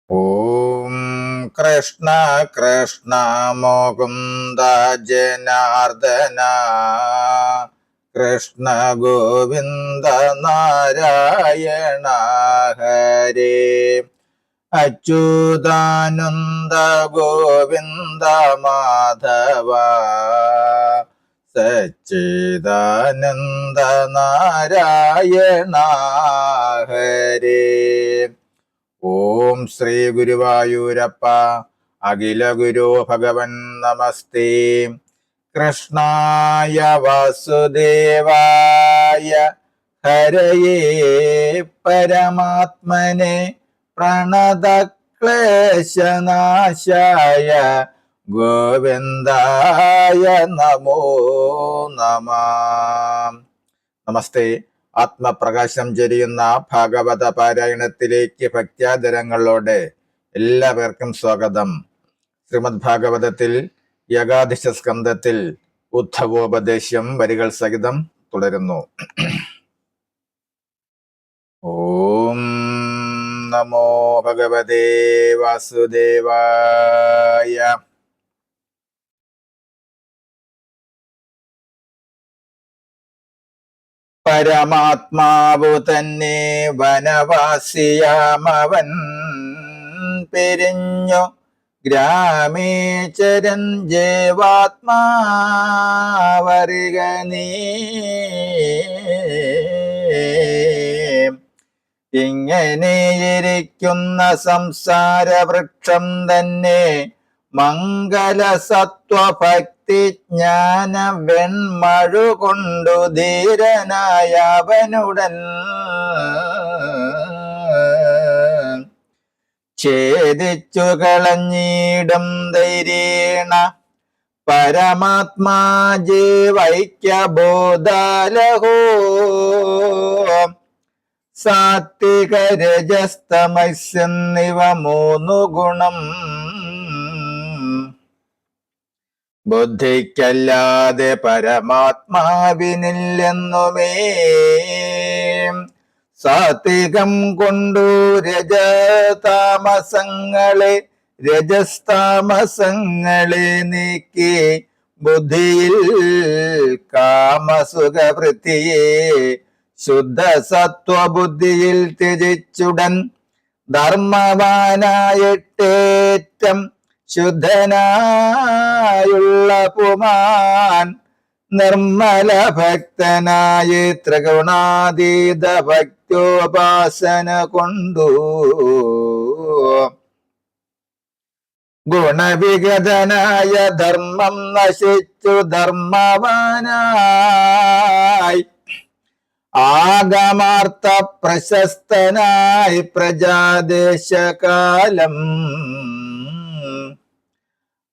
ഓം കൃഷ്ണ കൃഷ്ണ മുകുന്ദ ജനാർദ്ദന കൃഷ്ണ ഗോവിന്ദ നാരായണ ഹരേ അച്യുതാനന്ദ ഗോവിന്ദ മാധവ സച്ചിദാനന്ദ നാരായണ ഹരേ. ഓം ശ്രീ ഗുരുവായൂരപ്പ അഖില ഗുരു ഭഗവൻ നമസ്തേ. കൃഷ്ണായ വാസുദേവായ ഹരയേ പരമാത്മനെ പ്രണതക്ലേശനാശായ ഗോവിന്ദായ നമോ നമഃ. നമസ്തേ. ആത്മപ്രകാശം ചൊരിയുന്ന ഭാഗവത പാരായണത്തിലേക്ക് ഭക്ത്യാദരങ്ങളോടെ എല്ലാവർക്കും സ്വാഗതം. ശ്രീമദ് ഭാഗവതത്തിൽ ഏകാദശ സ്കന്ധത്തിൽ ഉദ്ധവോപദേശം വരികൾ സഹിതം തുടരുന്നു. ഓം നമോ ഭഗവതേ വാസുദേവായ. പരമാത്മാവു തന്നെ വനവാസിയാമവൻ പിരിഞ്ഞു ഗ്രാമേചരൻ ജേവാത്മാവരിക നീ. ഇങ്ങനെയിരിക്കുന്ന സംസാര വൃക്ഷം തന്നെ മംഗലസത്വഭക്തി ജ്ഞാന വെൺമഴു കൊണ്ടു ധീരനായ അവനുടൻ ഛേദിച്ചു കളഞ്ഞിടം ധൈര്യേണ പരമാത്മാ ജീവൈക്യബോധാലഹോ. സാത്വിക രജസ്തമസ്യെന്നിവ മൂന്നു ഗുണം ബുദ്ധിക്കല്ലാതെ പരമാത്മാവിനില്ലെന്നുമേ. സാത്വികം കൊണ്ടു രജസ്താമസങ്ങളെ നീക്കി ബുദ്ധിയിൽ കാമസുഖവൃത്തിയെ ശുദ്ധ സത്വബുദ്ധിയിൽ ത്യജിച്ചുടൻ ധർമ്മവാനായിട്ടേറ്റം ശുദ്ധനായുള്ള പുമാൻ നിർമ്മല ഭക്തനായി ത്രിഗുണാതീത ഭക്തോപാസന കൊണ്ടു ഗുണവിഗതനായ ധർമ്മം നശിച്ചു ധർമ്മവാനായി ആഗമാർത്ഥ പ്രശസ്തനായി പ്രജാദേശകാലം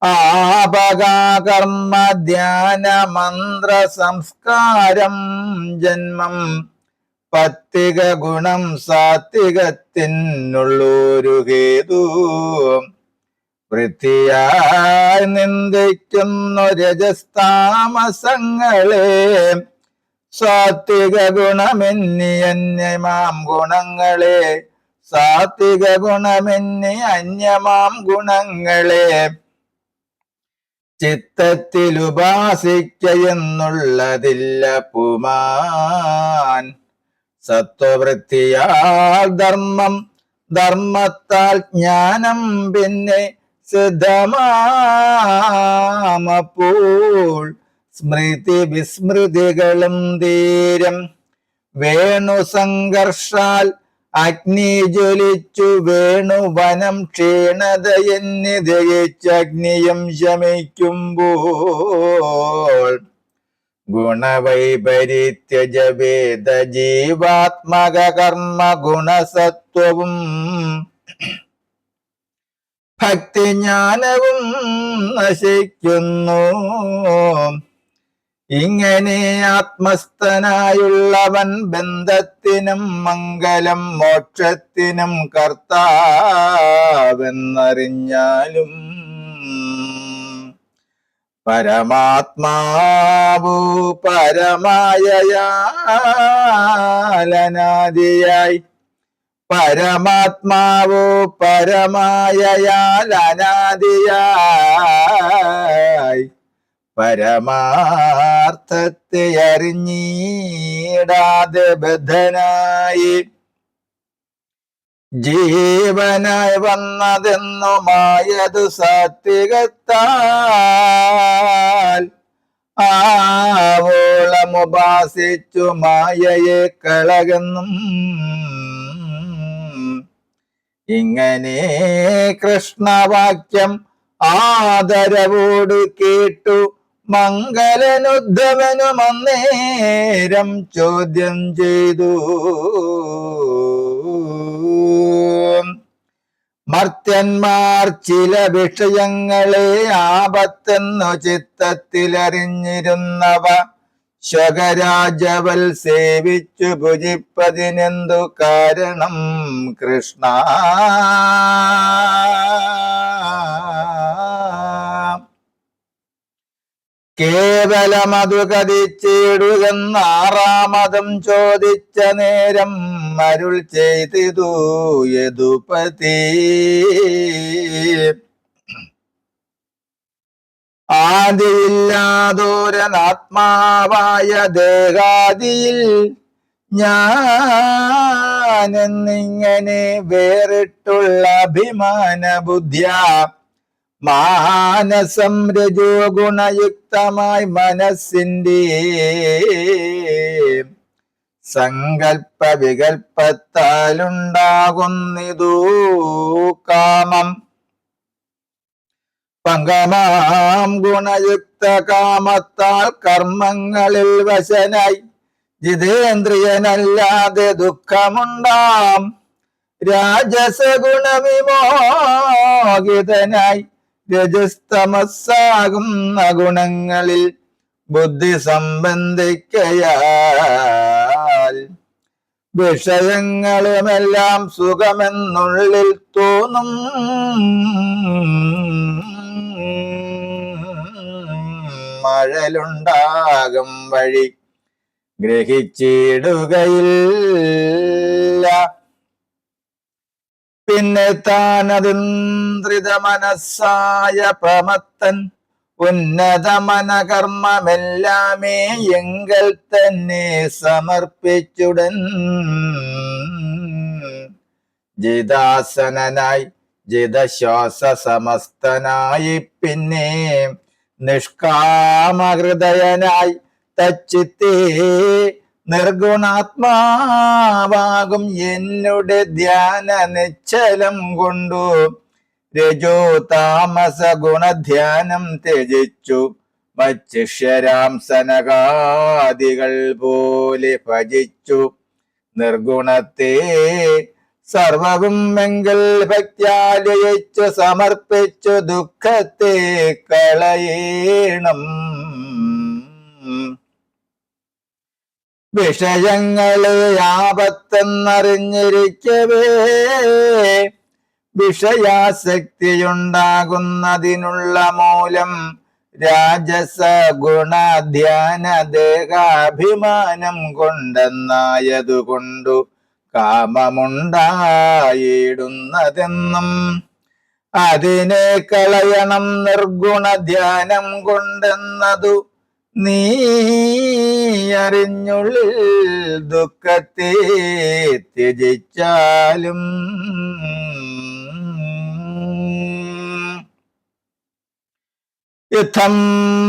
ആപകാകർമ്മ ധ്യാന മന്ത്ര സംസ്കാരം ജന്മം പത്തിക ഗുണം സാത്വികത്തിനുള്ളൊരു ഹേതു വൃത്തിയായി നിന്ദിക്കുന്നു രജസ്താമസങ്ങളെ. സാത്വിക ഗുണമെന്നി അന്യമാം ഗുണങ്ങളെ സാത്വിക ഗുണമെന്നി അന്യമാം ഗുണങ്ങളെ ചിത്തത്തിൽ ഉപാസിക്കയെന്നുള്ളതില്ല പുമാൻ. സത്വവൃത്തിയാൽ ധർമ്മം ധർമ്മത്താൽ ജ്ഞാനം പിന്നെ സിദ്ധമാമപ്പോൾ സ്മൃതി വിസ്മൃതികളും തീരം വേണു സംഘർഷാൽ അഗ്നി ജ്വലിച്ചു വേണു വനം ക്ഷീണതയെന്ന് ദയിച്ച് അഗ്നിയും ശമിക്കുമ്പോൾ ഗുണവൈപരീത്യജവേദ ജീവാത്മക കർമ്മ ഗുണസത്വവും ഭക്തിജ്ഞാനവും നശിക്കുന്നു. ഇങ്ങനെ ആത്മസ്ഥനായുള്ളവൻ ബന്ധത്തിനും മംഗലം മോക്ഷത്തിനും കർത്താവെന്നറിഞ്ഞാലും പരമാത്മാവു പരമായയാലനാദിയായി പരമാത്മാവോ പരമായയാൽ അനാദിയായി പരമാർത്ഥത്തെ അറിഞ്ഞിടാതെ ബദ്ധനായി ജീവനായി വന്നതെന്നുമായതു സാത്വികത്താൽ ആവോളമുപാസിച്ചു മായയെ കളകെന്നും ഇങ്ങനെ കൃഷ്ണവാക്യം ആദരവോട് കേട്ടു മംഗലനുദ്ധവനും അന്നേരം ചോദ്യം ചെയ്തു. മർത്യന്മാർ ചില വിഷയങ്ങളെ ആപത്തെന്നു ചിത്തത്തിലറിഞ്ഞിരുന്നവ ശകരാജവൽ സേവിച്ചു ഭുജിപ്പതിനെന്തു കാരണം കൃഷ്ണ? കേവലമതു കതിച്ചിടുകെന്നാറാമതും ചോദിച്ച നേരം അരുൾ ചെയ്തിതു യദുപതി. ആദിയില്ലാതൊരനാത്മാവായ ദേഹാദിയിൽ ഞാനെന്നിങ്ങനെ വേറിട്ടുള്ള അഭിമാന ബുദ്ധ്യ മാനസം രജോ ഗുണയുക്തമായി മനസ്സിന്റെ സങ്കൽപ്പ വികൽപ്പത്താലുണ്ടാകുന്നിതു കാമം. പങ്കമാം ഗുണയുക്ത കാമത്താൽ കർമ്മങ്ങളിൽ വശനായി ജിതേന്ദ്രിയനല്ലാതെ ദുഃഖമുണ്ടാം. രാജസഗുണവിമോഹിതനായി രജസ്തമസ്സാകുന്ന ഗുണങ്ങളിൽ ബുദ്ധി സംബന്ധിക്കയാൽ വിഷയങ്ങളുമെല്ലാം സുഖമെന്നുള്ളിൽ തോന്നും. മഴലുണ്ടാകും വഴി ഗ്രഹിച്ചിടുകയില്ല. പിന്നെ താനതിന്ദ്രിത മനസ്സായ പ്രമത്തൻ ഉന്നതമനകർമ്മമെല്ലാമേ എങ്കൽ തന്നെ സമർപ്പിച്ചുടൻ ജിതാസനായി ജിതശ്വാസ സമസ്തനായി പിന്നെ നിഷ്കാമഹൃദയനായി തച്ചിത്തേ നിർഗുണാത്മാവാകും എന്നുടെ ധ്യാന നിശ്ചലം കൊണ്ടു രജോ താമസ ഗുണധ്യാനം ത്യജിച്ചു മച്ചിഷ്യരാം സനകാദികൾ പോലെ ഭജിച്ചു നിർഗുണത്തെ സർവവും എങ്കിൽ ഭക്ത്യാലയിച്ചു സമർപ്പിച്ചു ദുഃഖത്തെ കളയണം. വിഷയങ്ങളെ ആപത്തെന്നറിഞ്ഞിരിക്കവേ വിഷയാസക്തിയുണ്ടാകുന്നതിനുള്ള മൂലം രാജസ ഗുണധ്യാന ദേഹാഭിമാനം കൊണ്ടെന്നായതുകൊണ്ടു കാമമുണ്ടായിടുന്നതെന്നും അതിനെ കളയണം നിർഗുണധ്യാനം കൊണ്ടെന്നതു നീ അറിഞ്ഞുള്ളിൽ ദുഃഖത്തെ ത്യജിച്ചാലും യുദ്ധം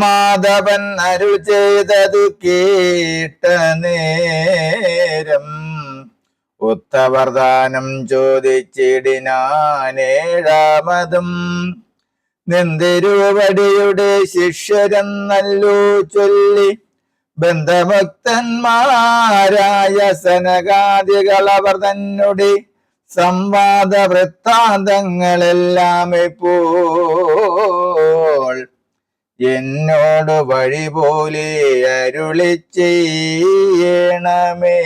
മാധവൻ അരുൾ ചെയ്തതു കേട്ട നേരം ഉത്തവർദാനം ചോദിച്ചിടിനാനേഴാമതും നിന്തിരുവടിയുടെ ശിഷ്യരെന്നല്ലോ ചൊല്ലി ബന്ധഭക്തന്മാരായ സനകാദികളവർ തന്നുടെ സംവാദ വൃത്താന്തങ്ങളെല്ലാം ഇപ്പോൾ എന്നോട് വഴി പോലെ അരുളി ചെയ്യണമേ.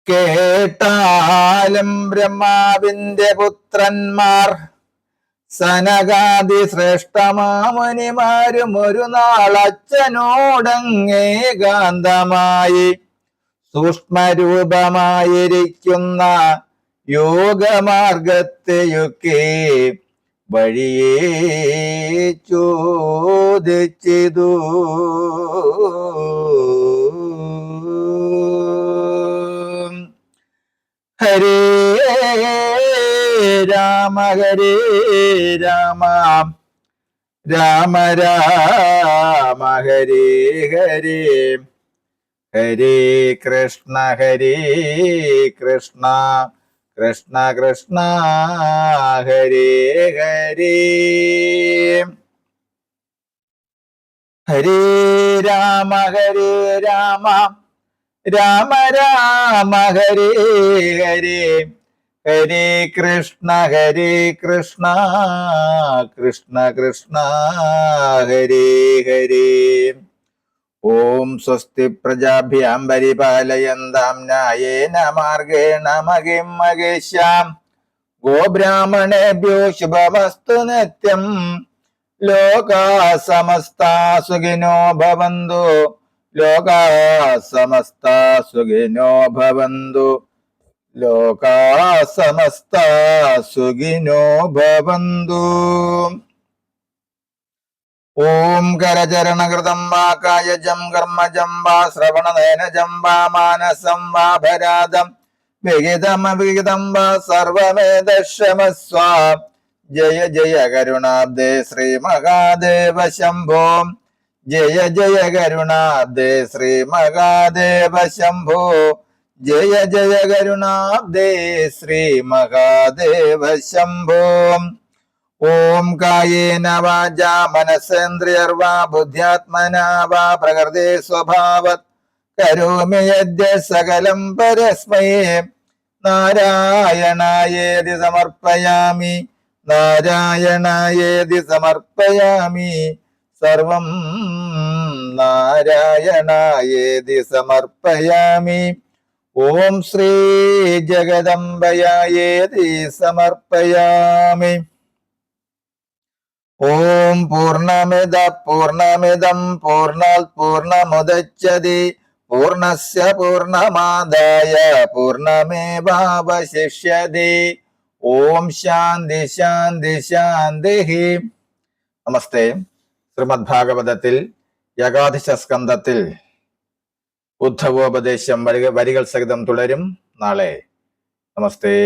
കേട്ടാലും ബ്രഹ്മാവിന്റെ പുത്രന്മാർ സനകാദി ശ്രേഷ്ഠമാമുനിമാരും ഒരു നാൾ അച്ഛനോടങ്ങേകാന്തമായി സൂക്ഷ്മരൂപമായിരിക്കുന്ന യോഗമാർഗത്തെയൊക്കെ വഴിയേ ചോദിച്ചിതു. ഹരേ രാമ ഹരേ രാമ രാമ രാമ ഹരേ ഹരേ ഹരേ കൃഷ്ണ കൃഷ്ണ കൃഷ്ണ ഹരേ ഹരേ. ഹരേ രാമ രാമ രാമ ഹരേ ഹരേ ഹരേ കൃഷ്ണ കൃഷ്ണ കൃഷ്ണ ഹരേ ഹരേ. ഓം സ്വസ്തി പ്രജാഭ്യാം പരിപാലയന്താം ന്യായേന മാർഗേണ മഹിം മഹേശാം. ഗോബ്രാഹ്മണേഭ്യോ ശുഭമസ്തു നിത്യം. ലോകാ സമസ്താ സുഖിനോ ഭവന്തു. ലോകാ സമസ്താ സുഖിനോ ഭവന്തു. ലോകാ സമസ്താ സുഖിനോ ഭവന്തു. ഓം കരചരണകൃതം വാ കായജം കർമ്മജം വാ ശ്രവണനയനജം വാ മാനസം വാ ഭരാതം വിഹിതമവിഹിതം വാ സർവമേതക്ഷമസ്വ. ജയ ജയ കരുണാബ്ദേ ശ്രീ മഹാദേവ ശംഭോ. ജയ ജയ കരുണാബ്ദേ ശ്രീ മഹാദേവ ശംഭോ. ജയ ജയ കരുണാബ്ദേ ശ്രീ മഹാദേവ ശംഭോ. ഓം കായേന വാചാ മനസേന്ദ്രിയർവാ ബുദ്ധ്യാത്മനാ വാ പ്രകൃതേ സ്വഭാവത് കരോമി യദ്യ സകലം പരസ്മൈ നാരായണായേതി സമർപ്പയാമി. നാരായണായേതി സമർപ്പയാമി. സർവം നാരായണായേതി സമർപ്പയാമി. ഓം ശ്രീ ജഗദംബയായേതി സമർപ്പയാമി. ഓം പൂർണ്ണമിദം പൂർണ്ണാത് പൂർണ്ണമുദച്യത്തെ പൂർണ്ണസ്യ പൂർണ്ണമാദായ പൂർണ്ണമേവാവശിഷ്യത്തെ. ഓം ശാന്തി ശാന്തി ശാന്തി. നമസ്തേ. ശ്രീമദ് ഭാഗവതത്തിൽ ഏകാദശ സ്കന്ധത്തിൽ ഉദ്ധവോപദേശം വരികൾ സഹിതം തുടരും നാളെ. നമസ്തേ.